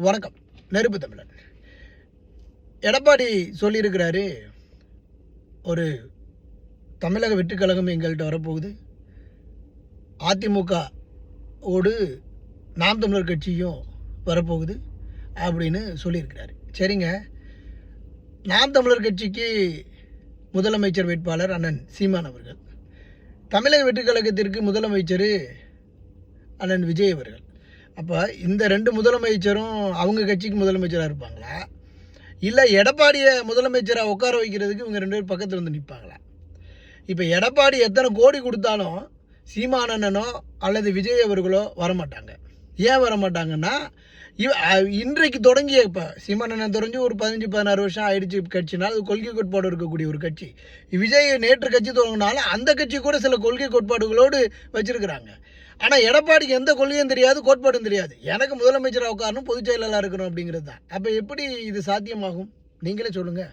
வணக்கம். நெருப்பு தமிழன். எடப்பாடி சொல்லியிருக்கிறாரு, ஒரு தமிழக வெற்றிக் கழகம் எங்கள்கிட்ட வரப்போகுது, அதிமுக ஓடு நாம் தமிழர் கட்சியும் வரப்போகுது அப்படின்னு சொல்லியிருக்கிறாரு. சரிங்க, நாம் தமிழர் கட்சிக்கு முதலமைச்சர் வேட்பாளர் அண்ணன் சீமான் அவர்கள், தமிழக வெற்றிக் கழகத்திற்கு முதலமைச்சர் அண்ணன் விஜய் அவர்கள். அப்போ இந்த ரெண்டு முதலமைச்சரும் அவங்க கட்சிக்கு முதலமைச்சராக இருப்பாங்களா, இல்லை எடப்பாடியை முதலமைச்சராக உட்கார வைக்கிறதுக்கு இவங்க ரெண்டு பேரும் பக்கத்தில் வந்து நிற்பாங்களா? இப்போ எடப்பாடி எத்தனை கோடி கொடுத்தாலும் சீமானண்ணனோ அல்லது விஜய் அவர்களோ வரமாட்டாங்க. ஏன் வரமாட்டாங்கன்னா, இன்றைக்கு தொடங்கிய இப்போ சீமானண்ணன் தொடங்கி ஒரு 15-16 வருஷம் ஆயிடுச்சு கட்சினால், அது கொள்கை கோட்பாடு இருக்கக்கூடிய ஒரு கட்சி. விஜய் நேற்று கட்சி தொடங்கினாலும் அந்த கட்சி கூட சில கொள்கை கோட்பாடுகளோடு வச்சிருக்கிறாங்க. ஆனால் எடப்பாடிக்கு எந்த கொள்கையும் தெரியாது, கோட்பாடும் தெரியாது. எனக்கு முதலமைச்சராக உட்காரணும், பொதுச் செயலாளராக இருக்கணும் அப்படிங்கிறது தான். அப்போ எப்படி இது சாத்தியமாகும்? நீங்களே சொல்லுங்கள்.